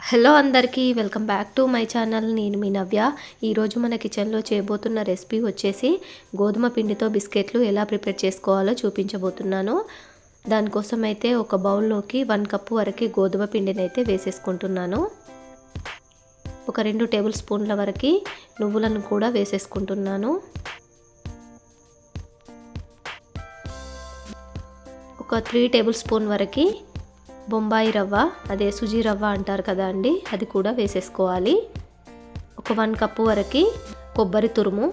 Hello అందరికీ welcome back to my channel. నేను మీ నవ్య. ఈరోజు మన కిచెన్లో చేయబోతున్న రెసిపీ వచ్చేసి గోధుమ పిండితో బిస్కెట్లు ఎలా ప్రిపేర్ చేసుకోవాలో చూపించబోతున్నాను. దానికోసం అయితే ఒక బౌల్లోకి 1 కప్పు వరకు గోధుమ పిండిని అయితే వేసేసుకుంటున్నాను. ఒక 2 టేబుల్ స్పూన్ల వరకు నువ్వులను కూడా వేసేసుకుంటున్నాను. ఒక 3 టేబుల్ స్పూన్ వరకు బొంబాయి రవ్వ, అదే సుజీ రవ్వ అంటారు కదా అండి, అది కూడా వేసేసుకోవాలి. ఒక 1 కప్పు వరకు కొబ్బరి తురుము,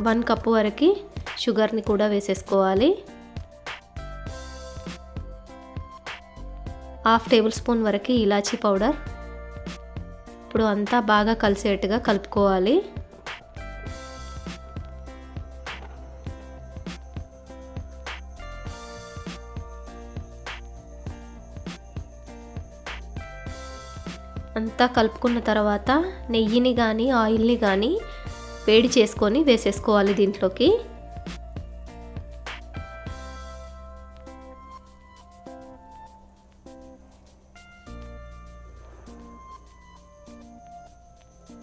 1 కప్పు వరకు షుగర్ని కూడా వేసేసుకోవాలి. 1/2 టేబుల్ స్పూన్ వరకు ఇలాచీ పౌడర్. ఇప్పుడు అంతా బాగా కలిసేట్టుగా కలుపుకోవాలి. అంతా కలుపుకున్న తర్వాత నెయ్యిని కానీ ఆయిల్ని కానీ వేడి చేసుకొని వేసేసుకోవాలి దీంట్లోకి.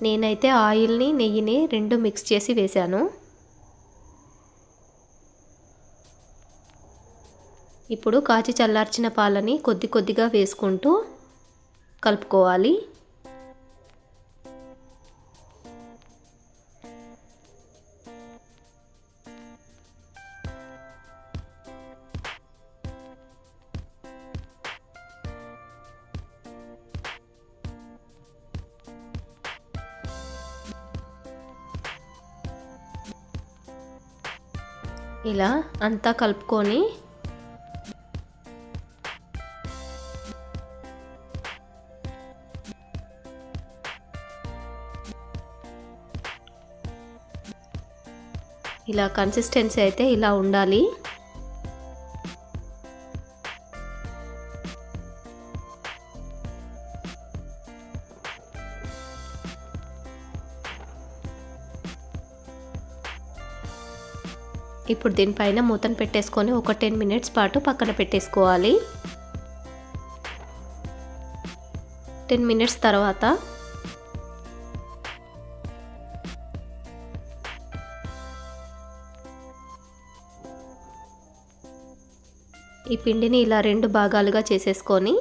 నేనైతే ఆయిల్ని నెయ్యిని 2 మిక్స్ చేసి వేశాను. ఇప్పుడు కాచి చల్లార్చిన పాలని కొద్ది కొద్దిగా వేసుకుంటూ కలుపుకోవాలి. ఇలా అంతా కలుపుకొని ఇలా కన్సిస్టెన్సీ అయితే ఇలా ఉండాలి. ఇప్పుడు దీనిపైన మూతను పెట్టేసుకొని ఒక 10 మినిట్స్ పాటు పక్కన పెట్టేసుకోవాలి. 10 మినిట్స్ తర్వాత ఈ పిండిని ఇలా 2 భాగాలుగా చేసేసుకొని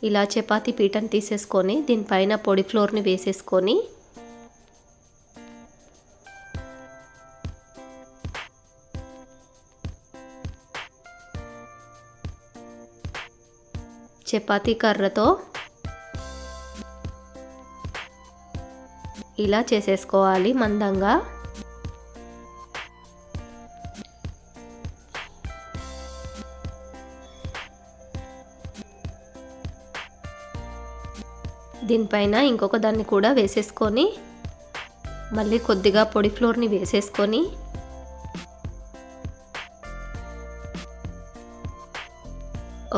ఇలా చపాతీ పీటను తీసేసుకొని దీనిపైన పొడి ఫ్లోర్ని వేసేసుకొని చపాతీ కర్రతో ఇలా చేసేసుకోవాలి మందంగా. దీనిపైన ఇంకొక దాన్ని కూడా వేసేసుకొని మళ్ళీ కొద్దిగా పొడి ఫ్లోర్ని వేసేసుకొని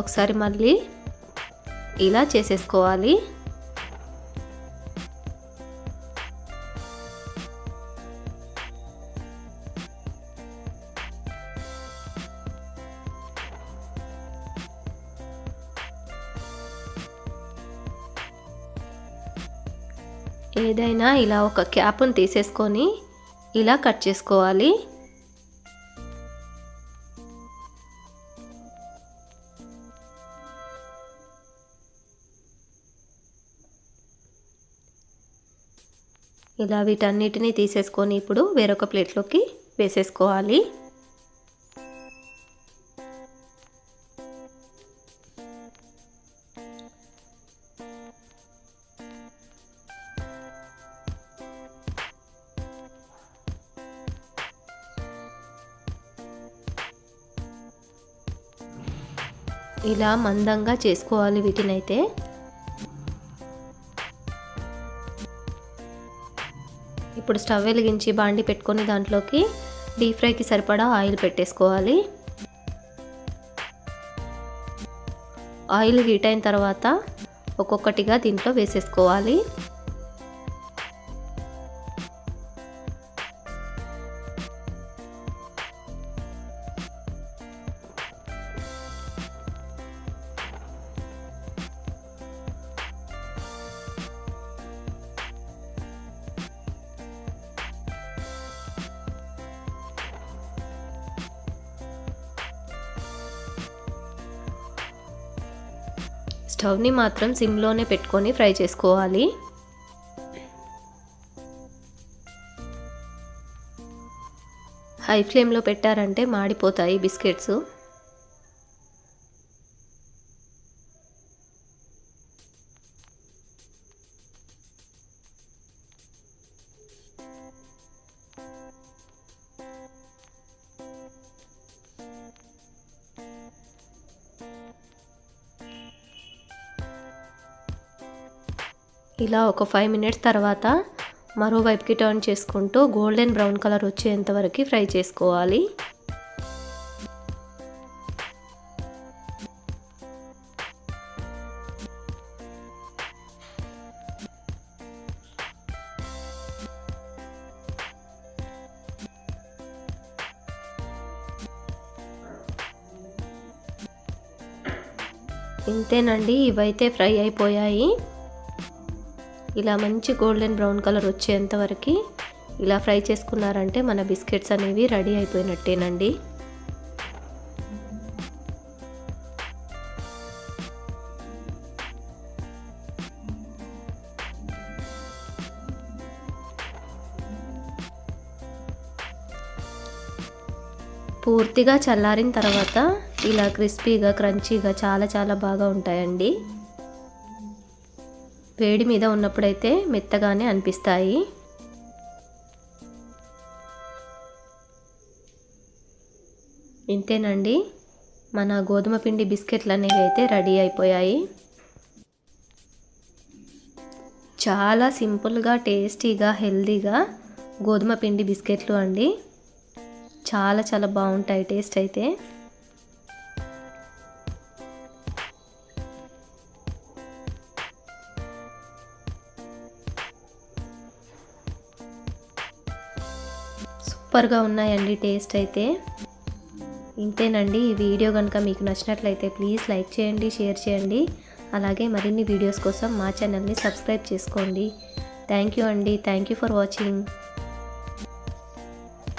ఒకసారి మళ్ళీ ఇలా చేసేసుకోవాలి. ఏదైనా ఇలా ఒక క్యాప్ని తీసేసుకొని ఇలా కట్ చేసుకోవాలి. ఇలా వీటన్నిటిని తీసేసుకొని ఇప్పుడు వేరొక ప్లేట్లోకి వేసేసుకోవాలి. ఇలా మందంగా చేసుకోవాలి వీటినైతే. ఇప్పుడు స్టవ్ వెలిగించి బాండి పెట్టుకొని దాంట్లోకి డీప్ ఫ్రైకి సరిపడా ఆయిల్ పెట్టేసుకోవాలి. ఆయిల్ హీట్ అయిన తర్వాత ఒక్కొక్కటిగా దీంట్లో వేసేసుకోవాలి. స్టవ్ని మాత్రం సిమ్లోనే పెట్టుకొని ఫ్రై చేసుకోవాలి. హై ఫ్లేమ్లో పెట్టారంటే మాడిపోతాయి బిస్కెట్స్. ఇలా ఒక 5 మినిట్స్ తర్వాత మరోవైపుకి టర్న్ చేసుకుంటూ గోల్డెన్ బ్రౌన్ కలర్ వచ్చేంత వరకు ఫ్రై చేసుకోవాలి. ఇంతేనండి, ఇవైతే ఫ్రై అయిపోయాయి. ఇలా మంచి గోల్డెన్ బ్రౌన్ కలర్ వచ్చేంత వరకు ఇలా ఫ్రై చేసుకున్నారంటే మన బిస్కెట్స్ అనేవి రెడీ అయిపోయినట్టేనండి. పూర్తిగా చల్లారిన తర్వాత ఇలా క్రిస్పీగా క్రంచీగా చాలా బాగా ఉంటాయండి. వేడి మీద ఉన్నప్పుడైతే మెత్తగానే అనిపిస్తాయి. ఇంతేనండి, మన గోధుమ పిండి బిస్కెట్లు అనేవి అయితే రెడీ అయిపోయాయి. చాలా సింపుల్గా టేస్టీగా హెల్దీగా గోధుమ పిండి బిస్కెట్లు అండి. చాలా బాగుంటాయి టేస్ట్ అయితే. సూపర్గా ఉన్నాయండి టేస్ట్ అయితే. ఇంతేనండి, ఈ వీడియో కనుక మీకు నచ్చినట్లయితే ప్లీజ్ లైక్ చేయండి, షేర్ చేయండి. అలాగే మరిన్ని వీడియోస్ కోసం మా ఛానల్ని సబ్స్క్రైబ్ చేసుకోండి. థ్యాంక్ యూ అండి. Thank you for watching.